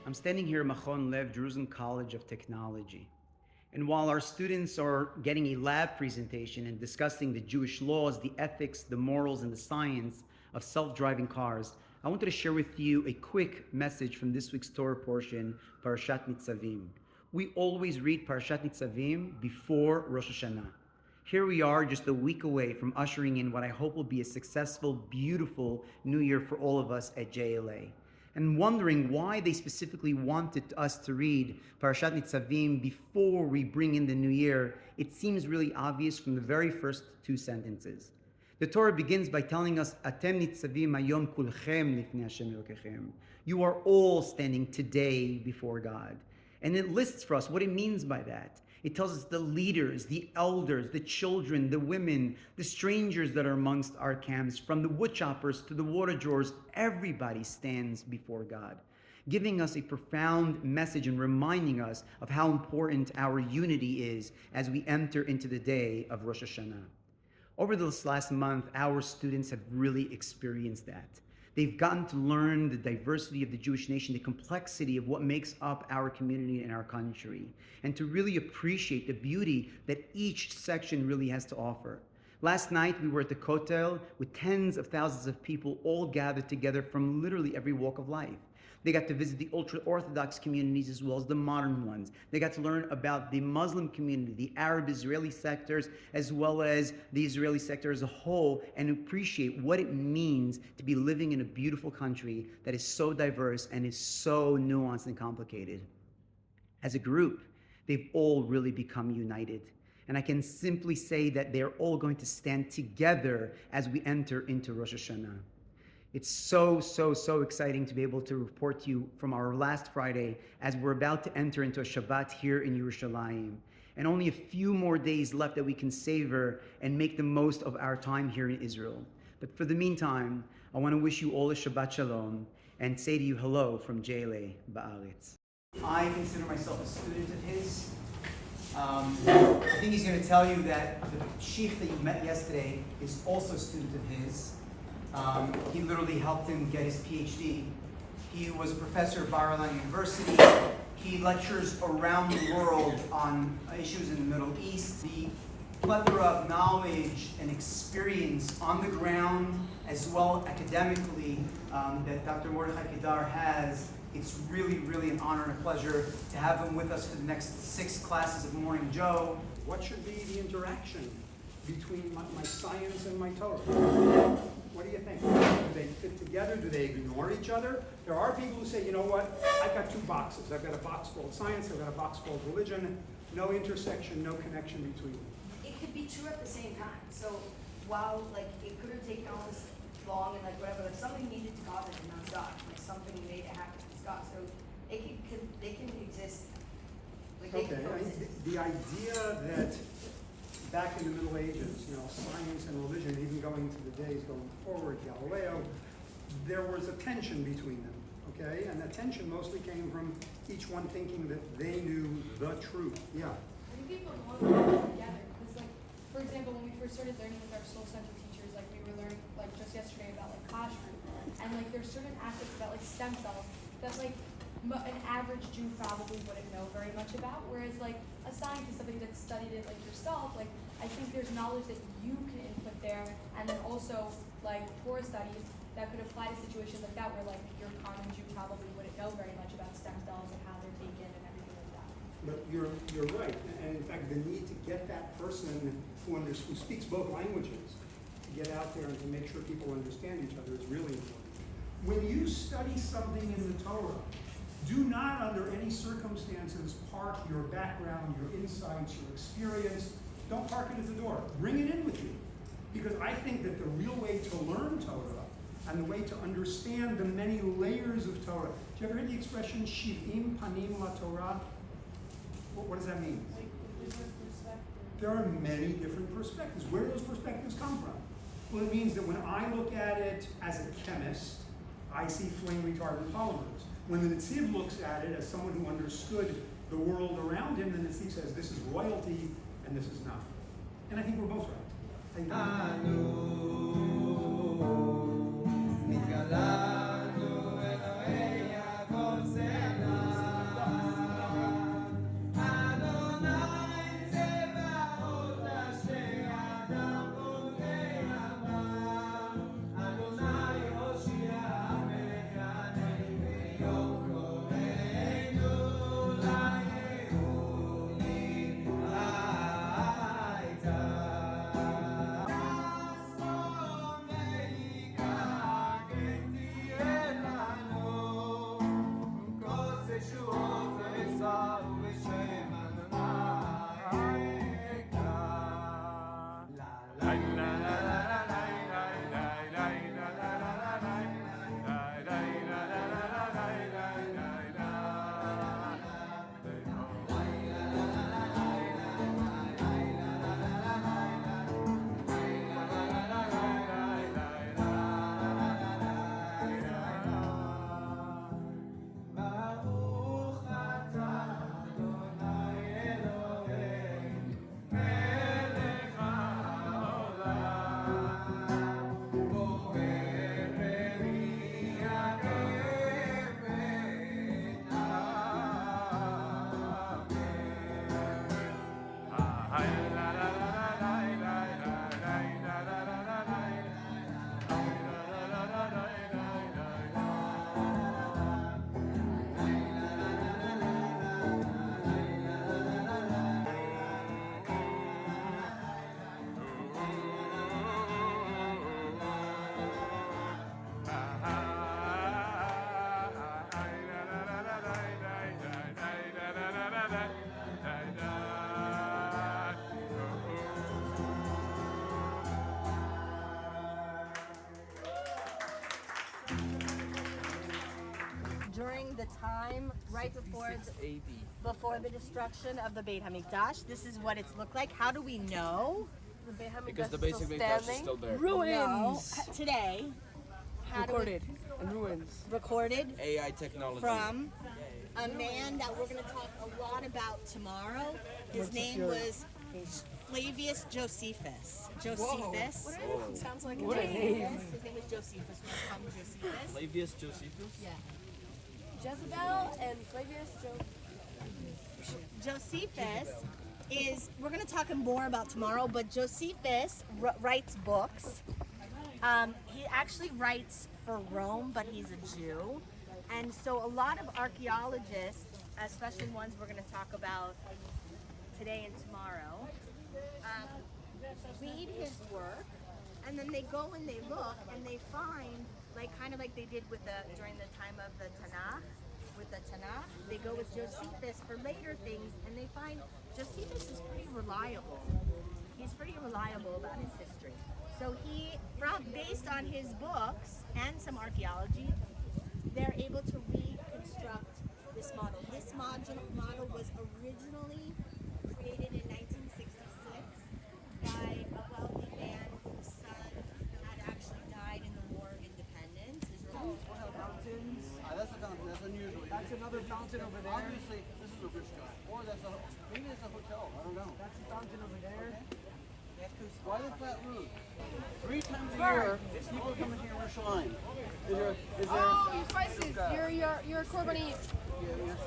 I'm standing here at Machon Lev, Jerusalem College of Technology. And while our students are getting a lab presentation and discussing the Jewish laws, the ethics, the morals, and the science of self-driving cars, I wanted to share with you a quick message from this week's Torah portion, Parashat Nitzavim. We always read Parashat Nitzavim before Rosh Hashanah. Here we are just a week away from ushering in what I hope will be a successful, beautiful new year for all of us at JLA. And wondering why they specifically wanted us to read Parashat Nitzavim before we bring in the new year, it seems really obvious from the very first two sentences. The Torah begins by telling us, Atem nitzavim hayom kulchem lifnei Hashem Elokechem. You are all standing today before God. And it lists for us what it means by that. It tells us the leaders, the elders, the children, the women, the strangers that are amongst our camps, from the woodchoppers to the water drawers, everybody stands before God, giving us a profound message and reminding us of how important our unity is as we enter into the day of Rosh Hashanah. Over this last month, our students have really experienced that. They've gotten to learn the diversity of the Jewish nation, the complexity of what makes up our community and our country, and to really appreciate the beauty that each section really has to offer. Last night, we were at the Kotel with tens of thousands of people all gathered together from literally every walk of life. They got to visit the ultra-Orthodox communities as well as the modern ones. They got to learn about the Muslim community, the Arab-Israeli sectors, as well as the Israeli sector as a whole, and appreciate what it means to be living in a beautiful country that is so diverse and is so nuanced and complicated. As a group, they've all really become united. And I can simply say that they're all going to stand together as we enter into Rosh Hashanah. It's so exciting to be able to report to you from our last Friday as we're about to enter into a Shabbat here in Yerushalayim. And only a few more days left that we can savor and make the most of our time here in Israel. But for the meantime, I want to wish you all a Shabbat Shalom and say to you hello from JLA Ba'aretz. I consider myself a student of his. I think he's going to tell you that the chief that you met yesterday is also a student of his. He literally helped him get his PhD. He was a professor at Bar-Ilan University. He lectures around the world on issues in the Middle East. The plethora of knowledge and experience on the ground, as well academically, that Dr. Mordechai Kedar has, it's really an honor and a pleasure to have him with us for the next 6 classes of Morning Joe. What should be the interaction between my science and my Torah? What do you think? Do they fit together? Do they ignore each other? There are people who say, you know what, I've got 2 boxes. I've got a box called science, I've got a box called religion. No intersection, no connection between them. It could be true at the same time. So while it could have taken all this long and whatever, something needed to cause it to not stop. Something made it happen to stop. So they can exist. The idea that back in the Middle Ages, science and religion, even going to the days going forward, Galileo, there was a tension between them, okay? And that tension mostly came from each one thinking that they knew the truth. Yeah. I think people want to work together because, for example, when we first started learning with our soul center teachers, we were learning just yesterday about kosher, and there's certain aspects about stem cells that an average Jew probably wouldn't know very much about, whereas a scientist, somebody that's studied it yourself, I think there's knowledge that you can input there, and then also Torah studies that could apply to situations like that where your common Jew probably wouldn't know very much about stem cells and how they're taken and everything like that. But you're right, and in fact the need to get that person who speaks both languages to get out there and to make sure people understand each other is really important. When you study something in the Torah, do not under any circumstances park your background, your insights, your experience. Don't park it at the door. Bring it in with you. Because I think that the real way to learn Torah and the way to understand the many layers of Torah. Do you ever hear the expression shiv'im panim la Torah? What does that mean? There are many different perspectives. Where do those perspectives come from? Well, it means that when I look at it as a chemist, I see flame retardant polymers. When the Netziv looks at it as someone who understood the world around him, the Netziv says this is royalty and this is not. And I think we're both right. I think the time right before before the destruction of the Beit Hamikdash. This is what it's looked like. How do we know? The Beit Hamikdash Because the is still basic Mikdash is standing. still there. Ruins today. How Recorded in ruins. Recorded AI technology. from a man that we're going to talk a lot about tomorrow. His name was Flavius Josephus. Josephus. Sounds like a name. His name was Josephus. We're going to call him Josephus. Flavius Josephus? Yeah. Jezebel and Flavius Josephus is, we're going to talk more about tomorrow, but Josephus writes books. He actually writes for Rome, but he's a Jew. And so a lot of archaeologists, especially ones we're going to talk about today and tomorrow, read his work, and then they go and they look and they find, like kind of like they did with during the time of the Tanakh, with the Tanakh, they go with Josephus for later things, and they find Josephus is pretty reliable. He's pretty reliable about his history. So based on his books and some archaeology, they're able to reconstruct this model. This model was originally created in 1966 by a wealthy man whose son had actually died in the War of Independence. Fountains. That's a fountain. That's unusual. That's another fountain over there. Obviously, this is a rich guy, or maybe it's a hotel. I don't know. That's a fountain over there. Why the flat roof? 3 times a year, people come in here and Yerushalayim. Is there? Oh, spices. You're Korbanit.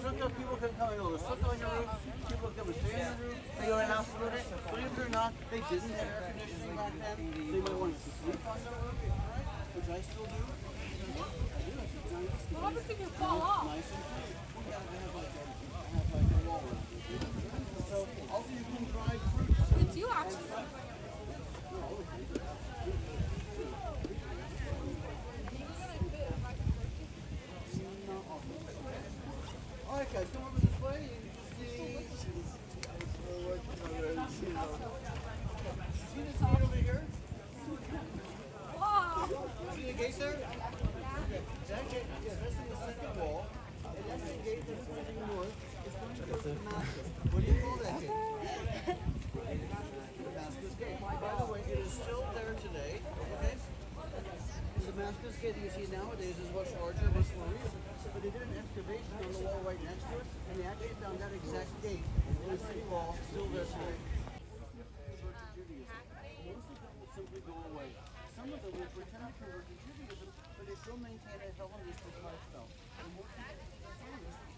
Sukkah, people can come and go to sukkah on your roof. People come and stay on your roof. They go to house with it. Believe it or not, they didn't have air conditioning back then. They might want to sleep on their roof, right? Which I still do. What happens if you fall off? Nice and clean. I have like a wall around it. So also you can dry fruits. It's you actually. All right, guys, come over this way. You can see this gate over here? See the gate there? Okay. That gate, yeah, that's in the second wall. And that's the gate that's facing north. It's going to go to Damascus. What do you call that gate? Damascus gate. By the way, it is still there today. Okay? The Damascus gate that you see nowadays is much larger, much more recent. But they did an excavation on the wall right next to it, and they actually found that exact gate in the city wall still there today. Most of them will simply go away. Some of them will pretend to convert to Judaism, but they still maintain a Hellenistic lifestyle. And more people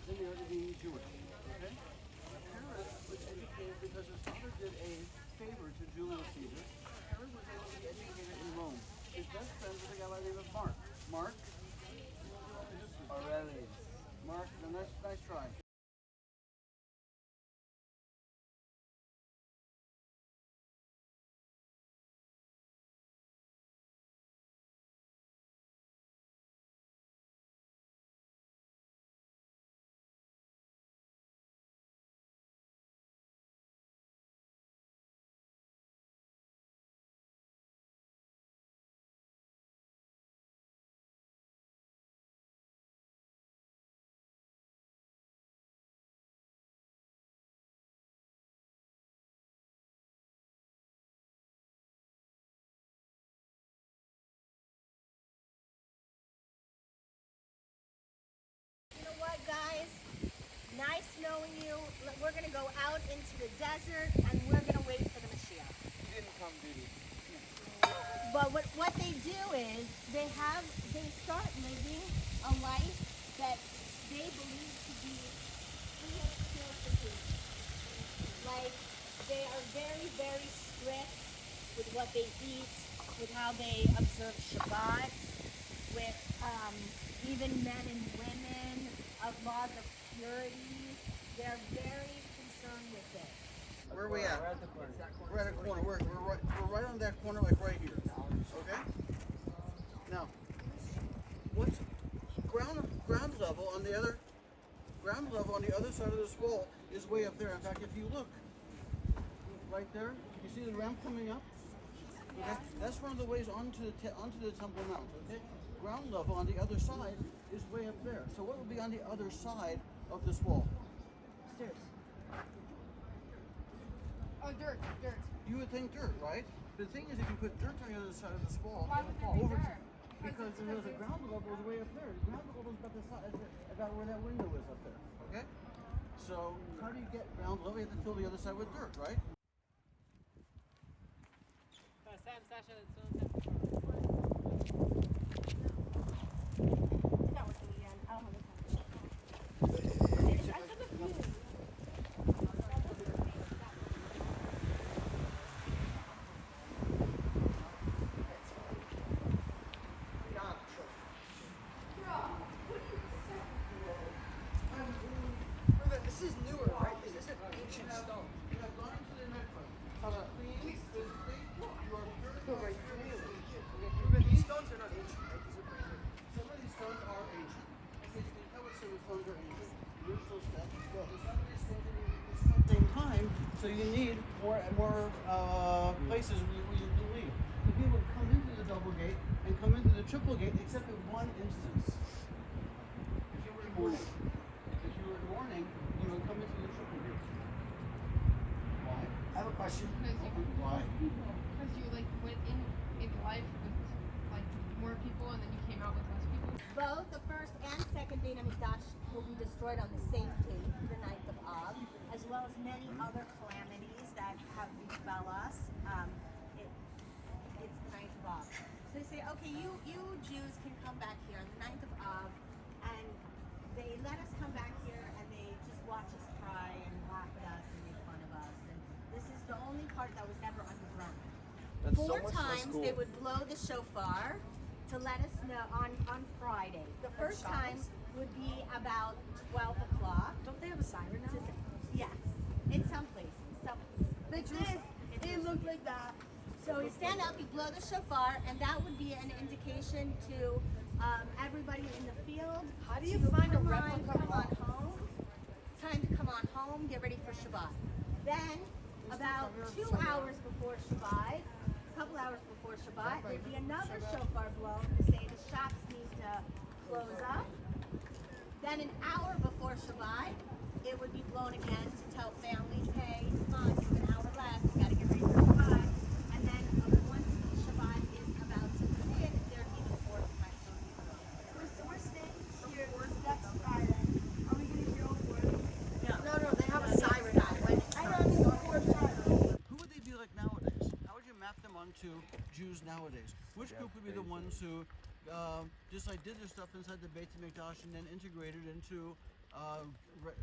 than they are to being Jewish. Okay? Herod was educated because his father did a favor to Julius Caesar. Herod was able to be educated in Rome. His best friend was a guy by the name of Mark. Mark? Aurelius. Mark, nice try. You know what, guys? Nice knowing you. We're going to go out into the desert and we're going to wait for the Mashiach. He didn't come, did he? But what they do is they start living a life that they believe to be free of purification. Like they are very, very strict with what they eat, with how they observe Shabbat, with even men and women, of laws of purity. They're very concerned with it. Where are we at? We're at a corner. We're right on that corner, like right here. Okay? Now, what's ground level on the other side of this wall is way up there. In fact, if you look right there, you see the ramp coming up? Okay, that's one of the ways onto the Temple Mount. Okay, ground level on the other side is way up there. So what would be on the other side of this wall? Stairs. Oh, dirt. You would think dirt, right? The thing is, if you put dirt on the other side of this wall, Why would there be over dirt? because there's a ground level is way up there. The ground level is about the size about where that window is up there. Okay. So how do you get ground level? You have to fill the other side with dirt, right? It's not working again. I don't have the time. I took a few. This is newer, right? This isn't ancient stone. You have gone into the mikvah. Clean, physically, you are purified spiritually. Ruben, these stones are not ancient, right? These are brand new. Some of these stones are ancient. Okay, so how would say the stones are ancient? The original steps. Some of these stones are same time, so you need more places where you can leave. The people come into the double gate and come into the triple gate, except in one instance. If you were in mourning, you would come into the triple gate. Why? I have a question. Why? Because you like went in life with like more people and then you came out with less people. Both the first and second Beit HaMikdash will be destroyed on the same date, the 9th of Av, as well as many other calamities that have befell us. It's the 9th of Av. So they say, okay, you Jews can come back here on the 9th of Av, and they let us come back here and they just watch us cry and laugh at us and make fun of us. And this is the only part that was never underground. That's so 4 much less times cool. they would blow the shofar to let us know on Friday. The first time would be about 12 o'clock. Don't they have a siren now? Yes, in some places. Like this. It looked like that. So you stand up, you blow the shofar, and that would be an indication to everybody in the field. How do you to find a come replica come on wall? home. Time to come on home, get ready for Shabbat. Then, about 2 hours before Shabbat, a couple hours before Shabbat, there'd be another shofar blown to say the shops need to close up. Then an hour before Shabbat, it would be blown again to tell families, hey, come on, you have an hour left, you gotta get ready for Shabbat. And then once Shabbat is about to begin, there'd be the fourth time. So we're staying here next Friday. Are we gonna hear all four? No, they have a siren now. I don't need the fourth time. Who would they be like nowadays? How would you map them onto Jews nowadays? Which group would be the ones who just like did their stuff inside the Beit HaMikdash and then integrated into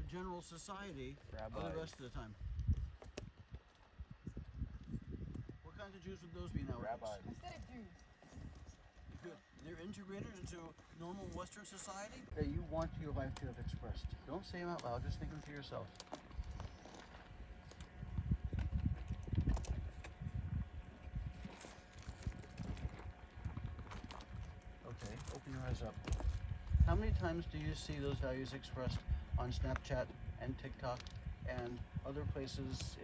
general society for the rest of the time? What kinds of Jews would those be nowadays? Rabbi. Instead of Jews. Good. They're integrated into normal Western society that you want your life to have expressed. Don't say them out loud, just think them to yourself. Okay, open your eyes up. How many times do you see those values expressed on Snapchat and TikTok and other places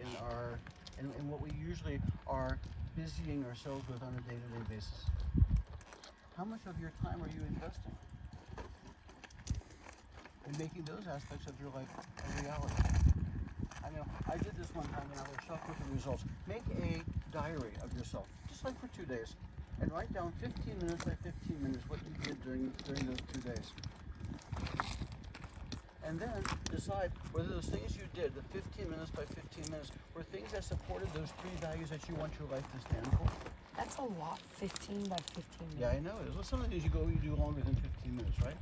in what we usually are busying ourselves with on a day-to-day basis? How much of your time are you investing in making those aspects of your life a reality? I know, I did this one time and I was shocked with the results. Make a diary of yourself, just like for 2 days, and write down 15 minutes by 15 minutes what you did during those 2 days. And then decide whether those things you did, the 15 minutes by 15 minutes, were things that supported those 3 values that you want your life to stand for. That's a lot. 15 by 15 minutes. Yeah, I know it is. Well, some of the things you do longer than 15 minutes, right?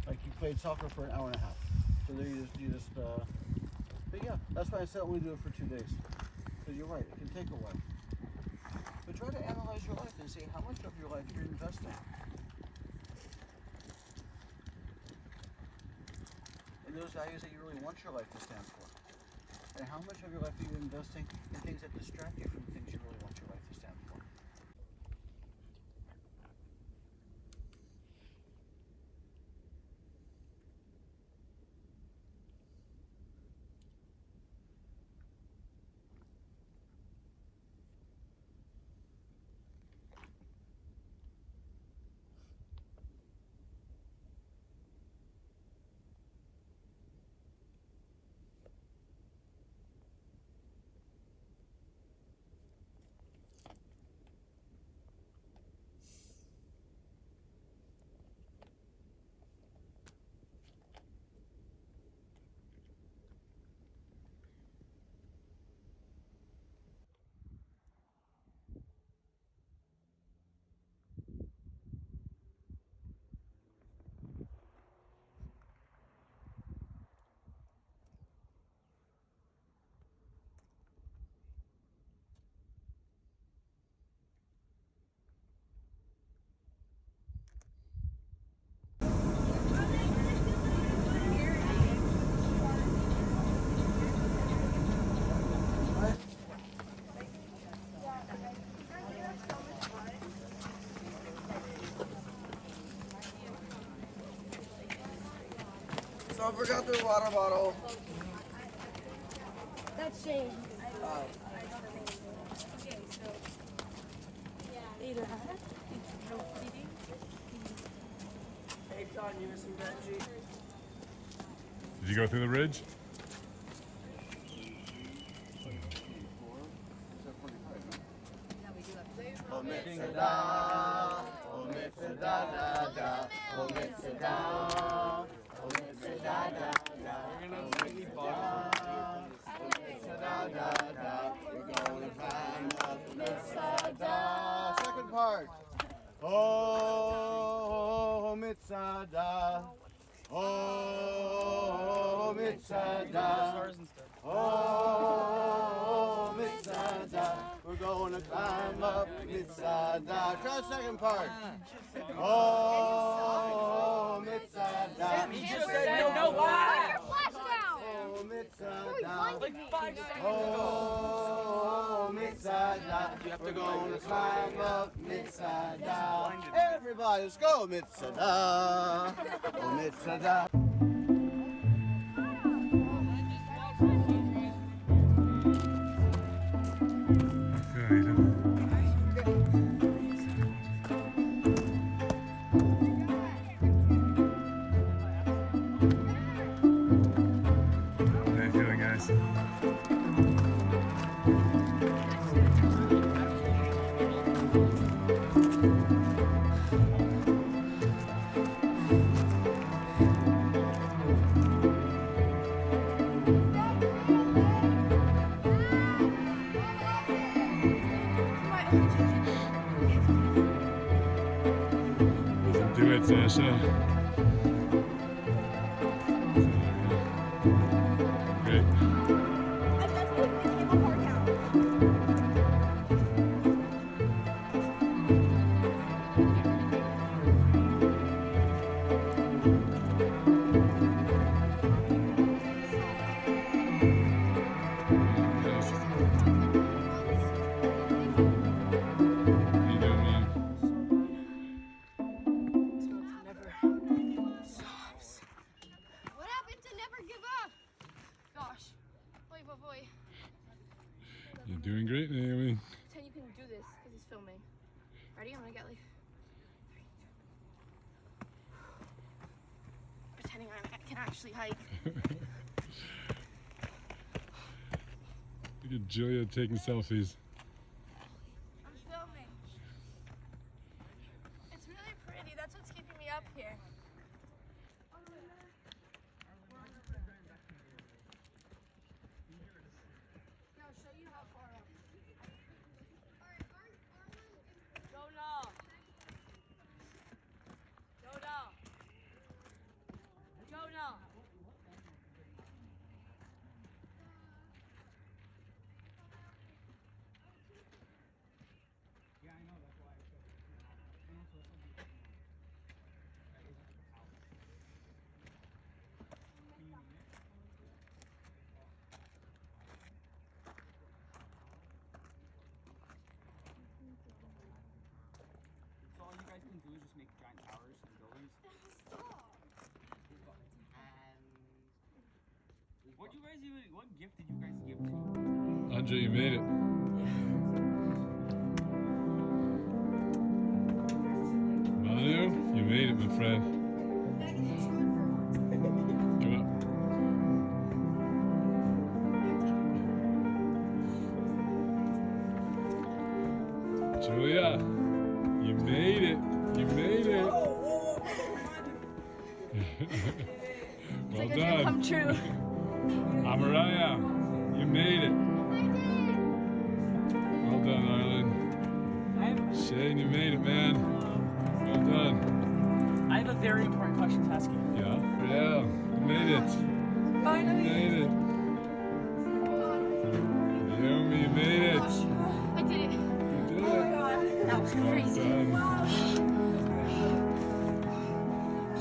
Like you played soccer for an hour and a half. So there you just but yeah, that's why I said only do it for 2 days. Because you're right, it can take a while. But try to analyze your life and see how much of your life you're investing in those values that you really want your life to stand for. And how much of your life are you investing in things that distract you from the things you really want your life to stand for. Don't forget the water bottle. That's Shane. Hey, Todd, you missing Benji? Did you go through the ridge? Second part. Oh, Mitzada. Oh, Mitzada. Oh, Mitzada. We're going to climb up Mitzada. Try the second part. Oh, Mitzada. He just said no. Put your flash down. Oh, Mitzada. Like 5 seconds Oh, Mitzada. We're going to climb up Mitzada. Everybody, let's go, Mitzada. Oh, Mitzada. How you feeling, guys? Do it, Sasha. Great. How you doing, man? What happened to never give up? Gosh. Boy, boy, boy. You're doing great, Naomi. Pretend you can do this because he's filming. Ready? I'm gonna get like. Pretending I can actually hike. Look at Julia taking selfies. I'm filming. It's really pretty. That's what's keeping me up here. Now I'll show you how far up. Jonah! Jonah! Jonah! So all you guys can do is just make giant towers and buildings. What you guys even? What gift did you guys give to? Andre, you made it. Manu, you made it, my friend. Come up. Julia, you made it. You made it. Well Like a dream come done. true. Amaraya, you made it. Well done, Arlen. Shane, you made it, man. Well done. I have a very important question to ask you. Yeah, yeah, you made it. Finally. You made it. Naomi, you made it. I did it. You did it. That was Well crazy. done.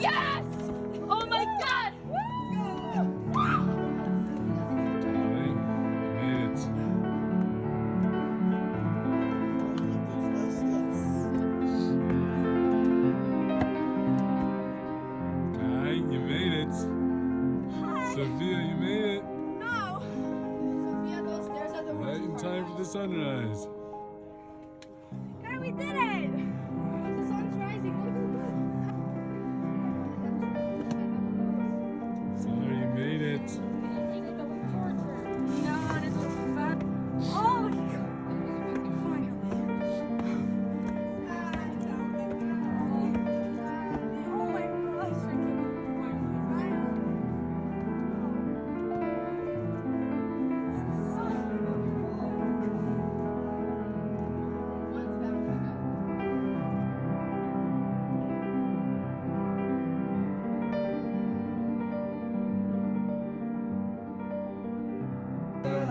Yes! Oh my god! Darling, you made it. Guy, you made it. sunrise. God, we did it! The sun's rising. Look, look, look. So you made it. That was torture. No, this was fun. Oh my God! Finally. Oh my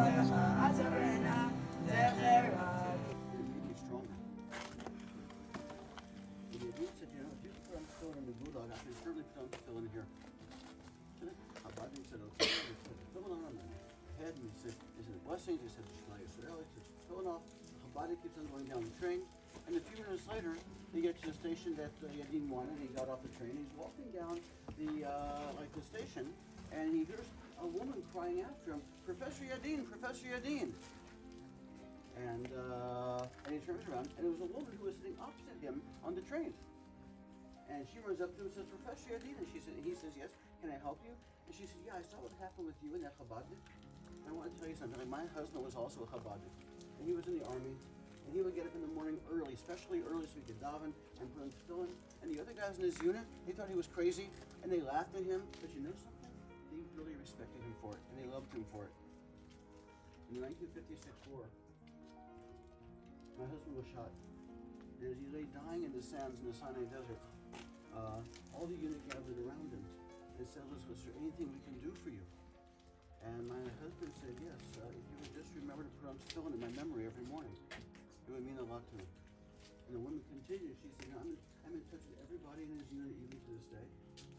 gosh, we did it. It made me stronger. And the Yadin said, you know, if you put on still in the Bulldog, I can surely put on still in here. Rabbi said, okay. He said, fill it on the head, and he said, blessings. He said, Shema Yisrael. He said, fill it off. Chabad keeps on going down the train. And a few minutes later, he gets to the station that Yadin wanted. He got off the train. He's walking down the station, and he hears a woman crying after him, Professor Yadin, Professor Yadin. And he turns around, and it was a woman who was sitting opposite him on the train. And she runs up to him and says, Professor Yadin. And he says, yes, can I help you? And she said, yeah, I saw what happened with you and that Chabadnik. And I want to tell you something. My husband was also a Chabadnik. And he was in the army. And he would get up in the morning early, especially early so he could daven and put on tefillin. And the other guys in his unit, they thought he was crazy. And they laughed at him. But you know something? They really respected him for it. And they loved him for it. In the 1956 war, my husband was shot. And as he lay dying in the sands in the Sinai Desert, all the unit gathered around him and said, "Listen, is there anything we can do for you?" And my husband said, "Yes, if you would just remember to put on tefillin in my memory every morning, it would mean a lot to me." And the woman continued. She said, "I'm in touch with everybody in his unit even to this day.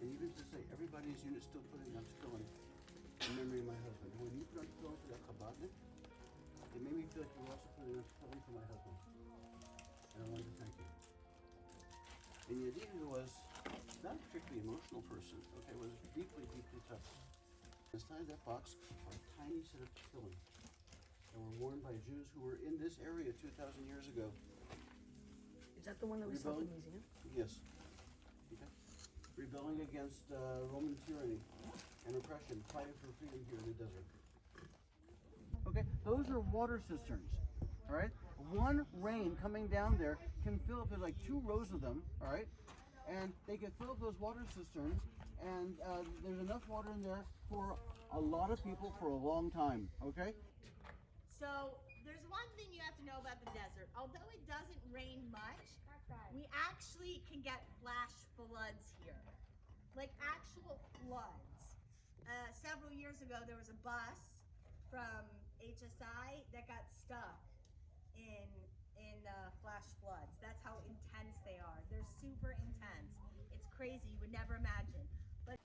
And even to this day, everybody in his unit is still putting on tefillin in memory of my husband. And when you put on tefillin for that Chabadnik, it made me feel like you were also putting on tefillin for my husband. And I wanted to thank you." And Yadin was not a particularly emotional person, okay, was deeply, deeply touched. Inside that box are a tiny set of tefillin that were worn by Jews who were in this area 2,000 years ago. Is that the one that we saw in the museum? Yes. Okay. Rebelling against Roman tyranny and oppression, fighting for freedom here in the desert. Okay, those are water cisterns, all right? One rain coming down there can fill up, there's like 2 rows of them, all right? And they can fill up those water cisterns, and there's enough water in there for a lot of people for a long time, okay? So there's one thing you have to know about the desert. Although it doesn't rain much, we actually can get flash floods here. Like actual floods. Several years ago, there was a bus from HSI that got stuck in flash floods. That's how intense they are. They're super intense. It's crazy. You would never imagine. But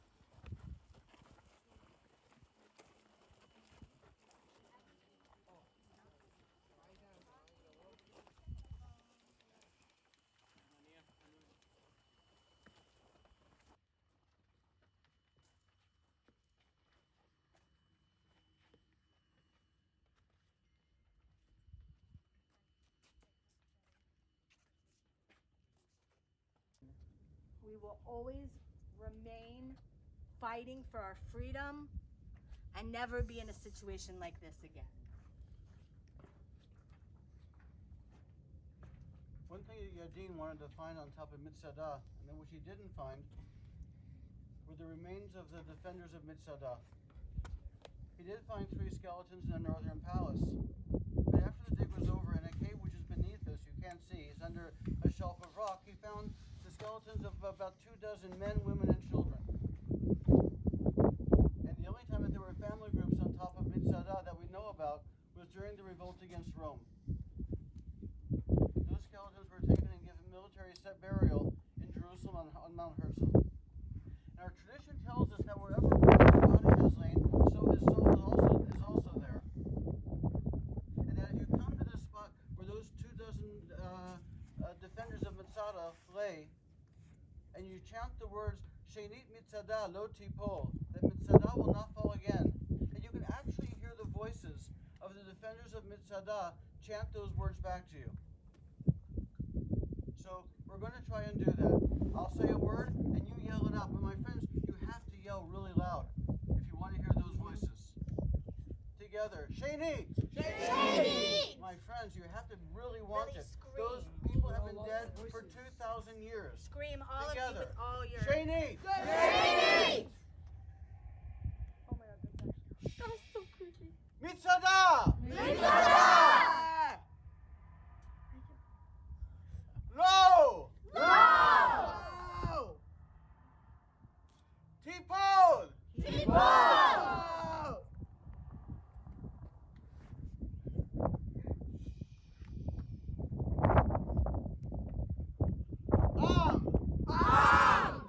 we will always remain fighting for our freedom and never be in a situation like this again. One thing that Yadin wanted to find on top of Mitzada, and then which he didn't find, were the remains of the defenders of Mitzada. He did find 3 skeletons in the northern palace. But after the dig was over, in a cave which is beneath us, you can't see, it's under a shelf of rock, he found the skeletons of about 24 men, women, and children. And the only time that there were family groups on top of Mitzada that we know about was during the revolt against Rome. Those skeletons were taken and given military set burial in Jerusalem on Mount Herzl. And our tradition tells us that wherever Christ's body has lain, so his soul is also there. And that if you come to this spot where those 24 defenders of Mitzada lay, and you chant the words Shenit Mitzada Lo Tipol, that Mitzada will not fall again, and you can actually hear the voices of the defenders of Mitzvah chant those words back to you. So we're going to try and do that. I'll say a word and you yell it out. But my friends, you have to yell really loud if you want to hear those voices. Together. Shani! Shani! My friends, you have to really want Really it. scream. Those people have been dead for 2,000 years. Scream all Together. of you with all your... Shani! Shani! That was so creepy. Mitzvah! Mitzvah! Lo! Lo! Tipol! Tipol! Am!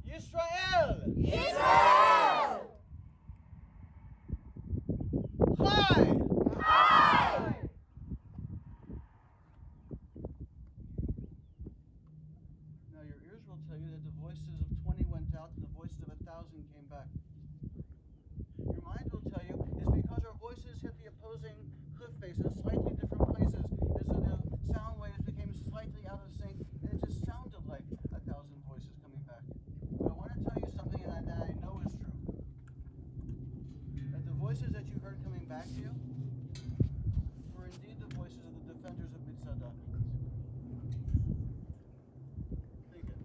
Yisrael! Israel! Chai! Hi! Now your ears will tell you that the voices of 20 went out and the voices of 1,000 came back. Your mind will tell you it's because our voices hit the opposing cliff face in slightly different places, and so the sound waves became slightly out of sync, and it just sounded like 1,000 voices coming back. But I want to tell you something that I know is true. That the voices that you heard coming back to you were indeed the voices of the defenders of Mitzvah. Think it.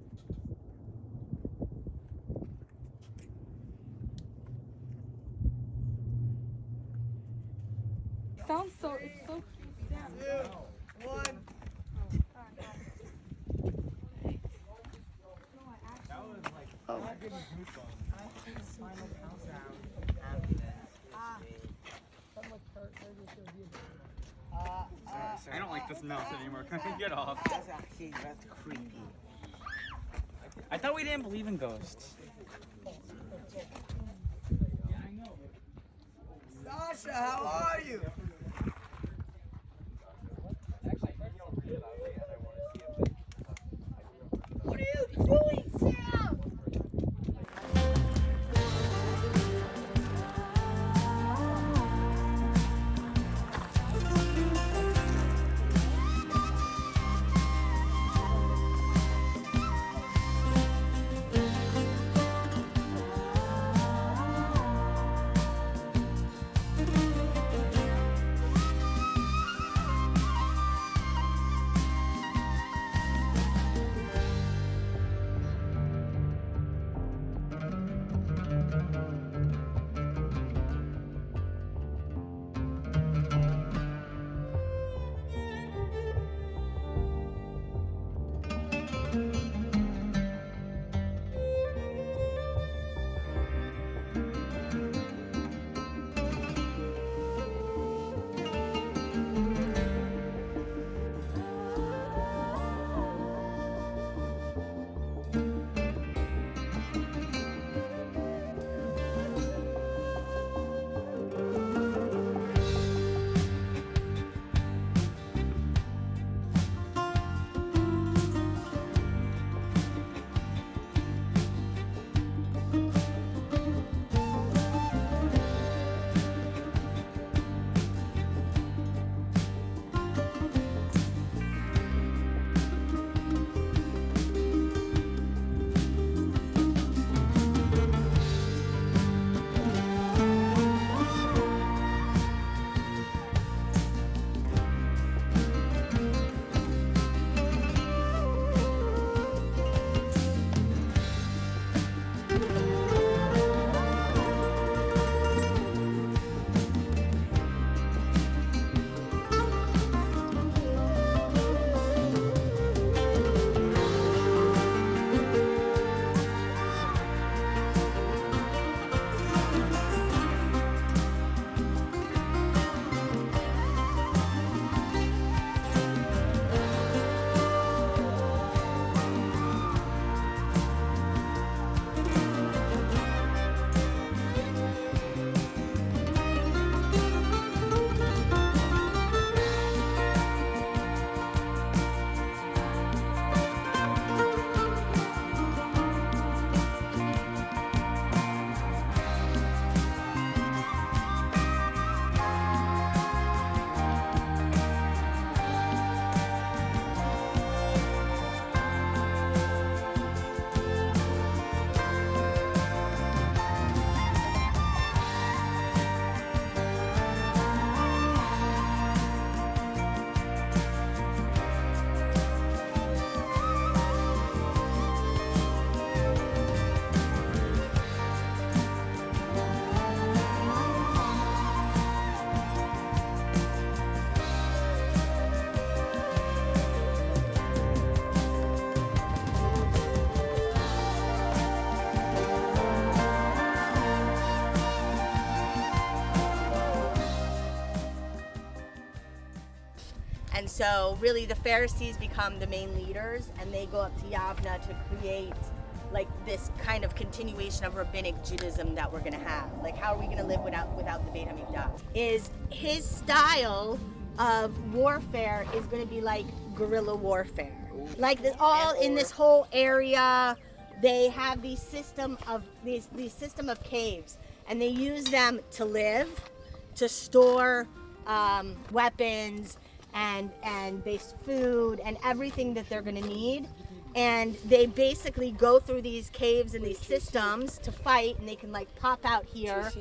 Sounds so, it's so creepy. 2, 1. I don't like this mouse anymore. Can I get off? That's creepy. I thought we didn't believe in ghosts. Sasha, how are you? What are you doing, Sam? so really the Pharisees become the main leaders, and they go up to Yavna to create like this kind of continuation of rabbinic Judaism that we're gonna have. Like, how are we gonna live without the Beit HaMikdash? Is his style of warfare is gonna be like guerrilla warfare. Like all in this whole area, they have these system of caves, and they use them to live, to store weapons and base food and everything that they're gonna need. And they basically go through these caves and these systems to fight, and they can like pop out here.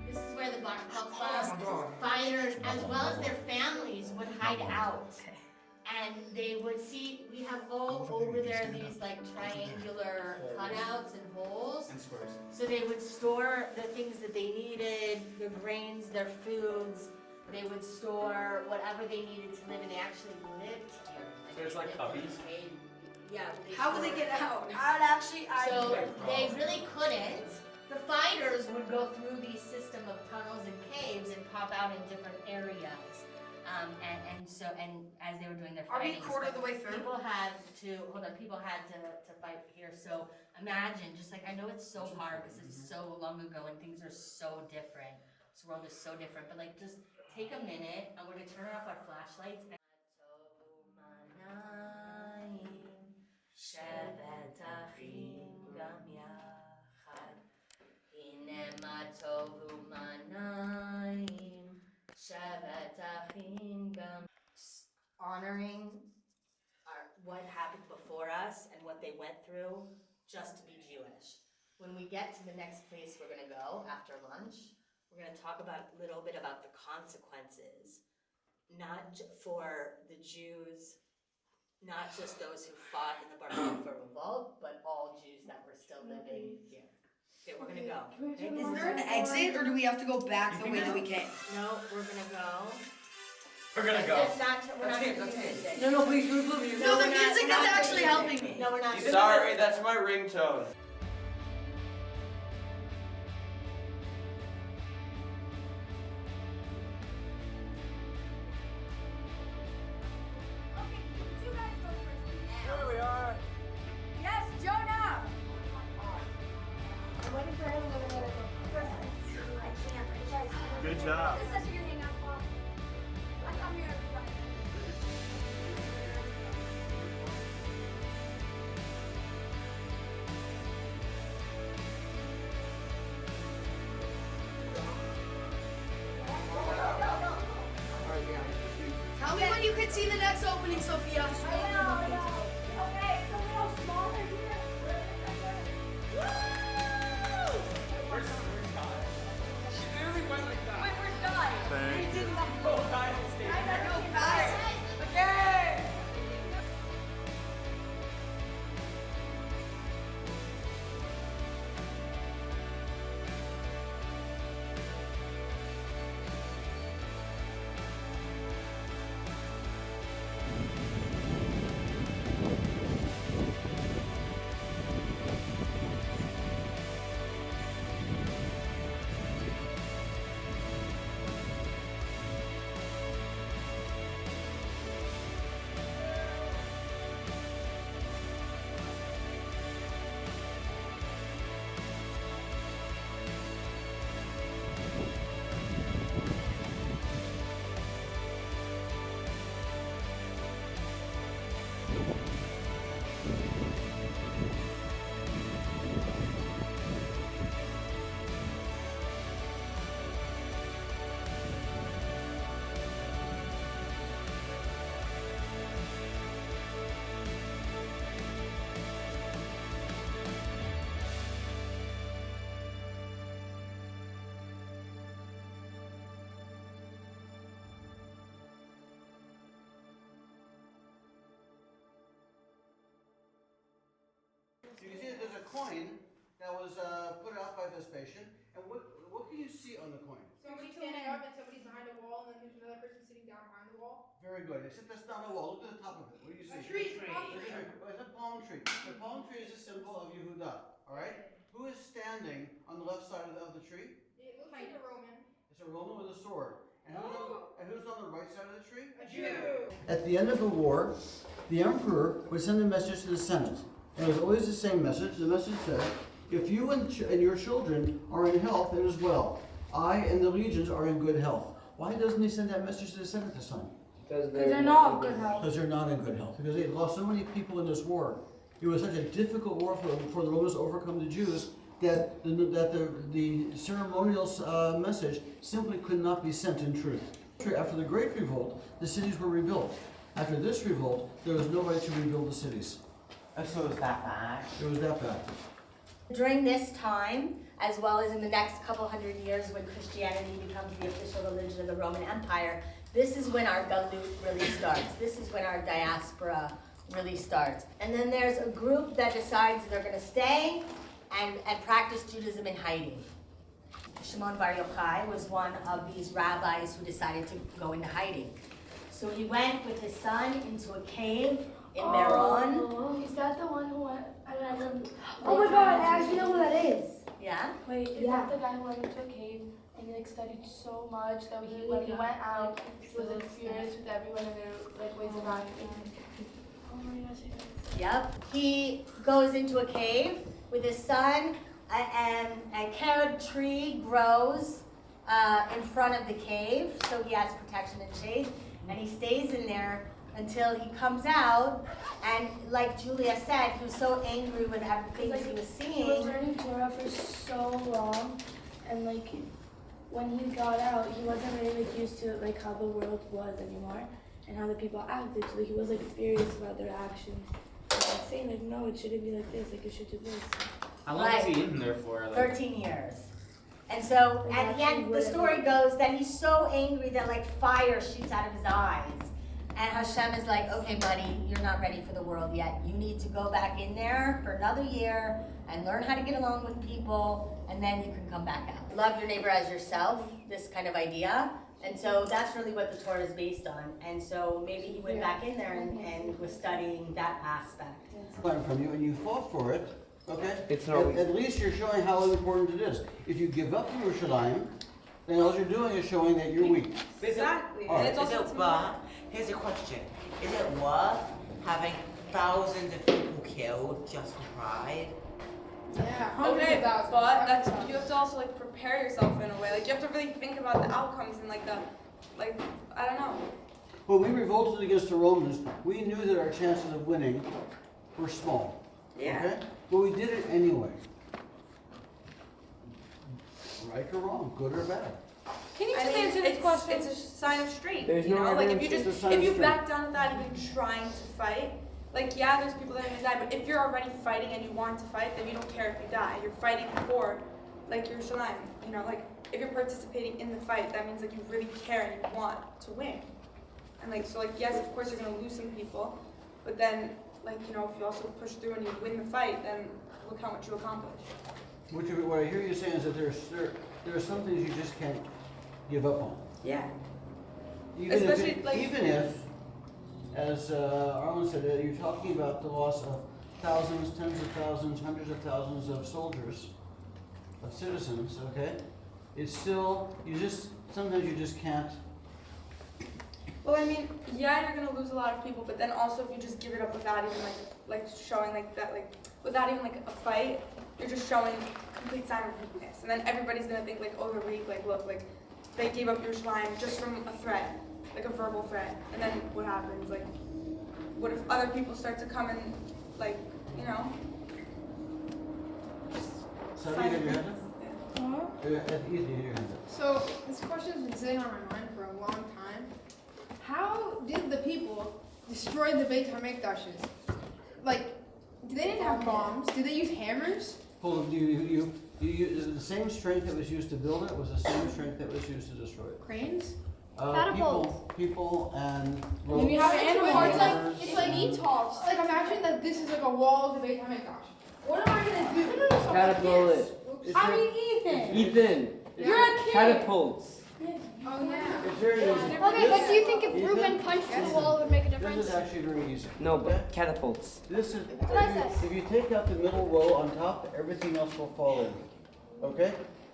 This is where the Bar Kokhba fighters, as well as their families, would hide out. And they would see, we have all over there these like triangular cutouts and holes. And squares. So they would store the things that they needed, their grains, their foods. They would store whatever they needed to live, and they actually lived here. So there's like cubbies? Yeah. How would they get out? So they really couldn't. The fighters would go through these system of tunnels and caves and pop out in different areas. And as they were doing their Are we fighting, quarter of the way through? people had to fight here. So imagine, just like, I know it's so hard because it's so long ago and things are so different. This world is so different, but like, just take a minute and we're gonna turn off our flashlights. Honoring what happened before us and what they went through just to be Jewish. When we get to the next place we're gonna go after lunch, we're gonna talk about a little bit about the consequences, not for the Jews, not just those who fought in the Bar Kokhba revolt, but all Jews that were still living here. Okay, we're gonna go. Okay? Is there an exit, or do we have to go back the way that we came? No, we're gonna go. We're gonna go. It's not, we're not gonna do music. No, please, please. No, the music is actually helping me. No, we're not. Sorry, that's my ringtone. Here we are. Yes, Jonah. Good job. This is such a good hangout spot. I come here every Friday. Tell me when you can see the next opening, Sophia. Okay, it's a little smaller here. She literally went like that. Wait, where's God? So you can see that there's a coin that was put out by Vespasian, and what can you see on the coin? Somebody's standing up and somebody's behind a wall, and then there's another person sitting down behind the wall. Very good, except that's not a wall. Look at the top of it. What do you see? A tree. Palm There's tree. a palm tree. The palm tree is a symbol of Yehuda, all right? Who is standing on the left side of the tree? It looks like a Roman. It's a Roman with a sword. And who's on the right side of the tree? A Jew. At the end of the war, the emperor would send a message to the Senate. And it was always the same message. The message said, if you and your children are in health, it is well. I and the legions are in good health. Why doesn't he send that message to the Senate this time? Because they're not in good health. Because they're not in good health. Because they lost so many people in this war. It was such a difficult war for the Romans to overcome the Jews that the ceremonial message simply could not be sent in truth. After the Great Revolt, the cities were rebuilt. After this revolt, there was nobody to rebuild the cities. So it was that bad? It was that bad. During this time, as well as in the next couple hundred years when Christianity becomes the official religion of the Roman Empire, this is when our galut really starts. This is when our diaspora really starts. And then there's a group that decides they're going to stay and practice Judaism in hiding. Shimon Bar Yochai was one of these rabbis who decided to go into hiding. So he went with his son into a cave in Meron. Is that the one who went? Oh my god, I actually know who that is. Yeah? Wait, is that the guy who went into a cave and he like studied so much that when he went out, he was like furious with everyone and their like ways of acting. Oh my gosh, Yep. He goes into a cave with his son, and a carob tree grows in front of the cave, so he has protection and shade, and he stays in there until he comes out, and like Julia said, he was so angry with everything he was seeing. He was learning Torah for so long, and like when he got out, he wasn't really like used to like how the world was anymore and how the people acted. So like, he was like furious about their actions, and, like saying like, no, it shouldn't be like this. Like you should do this. How long was he in there for? 13 years. And so at the end, the story goes that he's so angry that like fire shoots out of his eyes. And Hashem is like, okay, buddy, you're not ready for the world yet. You need to go back in there for another year and learn how to get along with people, and then you can come back out. Love your neighbor as yourself, this kind of idea. And so that's really what the Torah is based on. And so maybe he went back in there and was studying that aspect. Learn from you, and you fought for it. Okay? It's not- At least you're showing how important it is. If you give up Yerushalayim, then all you're doing is showing that you're weak. Exactly. All right. And it's also but here's a question. Is it worth having thousands of people killed just for pride? Yeah, hundreds okay, of thousands. but that's you have to also like prepare yourself in a way. Like you have to really think about the outcomes and like I don't know. When we revolted against the Romans, we knew that our chances of winning were small. Yeah. Okay? But we did it anyway. Right or wrong, good or bad. Can you I just mean, answer this question? It's a sign of strength. There's you no know, like if evidence you it's a just sign if of you strength. back down without even trying to fight, like yeah, there's people that are gonna die, but if you're already fighting and you want to fight, then you don't care if you die. You're fighting for like your Shalim. You know, like if you're participating in the fight, that means like you really care and you want to win. And like so like yes, of course you're gonna lose some people, but then like you know if you also push through and you win the fight, then look how much you accomplish. What I hear you saying is that there are some things you just can't give up on. Yeah. Even if, as Arlen said, you're talking about the loss of thousands, tens of thousands, hundreds of thousands of soldiers, of citizens, okay? It's still, sometimes you just can't. Well, I mean, yeah, you're gonna lose a lot of people, but then also if you just give it up without even like showing like that, like without even like a fight, you're just showing complete sign of weakness, and then everybody's gonna think like, oh, they're weak. Like, look, like they gave up your slime just from a threat, like a verbal threat, and then what happens? Like, what if other people start to come and like, you know? So do you have your hand up? Easy, your hand up. So this question's been sitting on my mind for a long time. How did the people destroy the Beit HaMikdashes? Like, they didn't have bombs. Did they use hammers? Hold on, you the same strength that was used to build it was the same strength that was used to destroy it. Cranes? People and I mean, you have animals. ladders, It's like ETOs. Like imagine that this is like a wall of the Beit HaMikdash. What am I gonna do? Catapult it. It's I very- mean, Ethan. Ethan. You're a kid. Catapults. Oh yeah. It's very easy. Okay, but do you think if Ethan? Ruben punched the wall, it would make a This difference? is actually very easy. No, but catapults. This is, what I said. if you take out the middle row on top, everything else will fall in. Okay?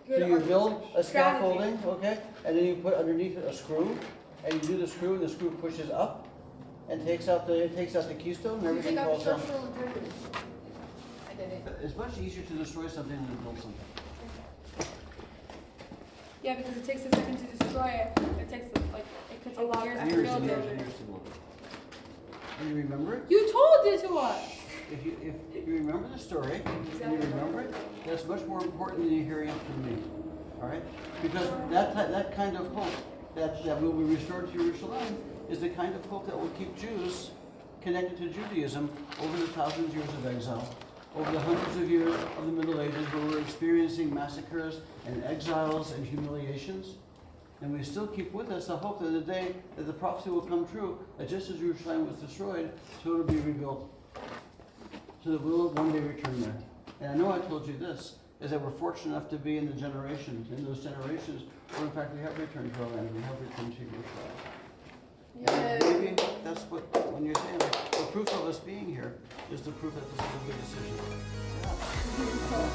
So you build a scaffolding, okay? And then you put underneath it a screw, and you do the screw, and the screw pushes up and takes out the keystone, and You everything take out the falls down. structural integrity. I did it. It's much easier to destroy something than to build something. Yeah, because it takes a second to destroy it. It takes like it could take years to Years build and years it. and years to build it. And you remember it? You told it to us. If you remember the story, and you remember it, that's much more important than you hearing it from me. All right? Because that kind of hope that will be restored to Jerusalem is the kind of hope that will keep Jews connected to Judaism over the thousands of years of exile, over the hundreds of years of the Middle Ages where we're experiencing massacres and exiles and humiliations. And we still keep with us the hope that the day that the prophecy will come true, that just as Jerusalem was destroyed, so it will be rebuilt. So that we'll one day return there. And I know I told you this, is that we're fortunate enough to be in those generations where in fact we have returned to our land, we have returned to Jerusalem. And maybe that's what, when you're saying, like, the proof of us being here is the proof that this is a good decision. Yeah.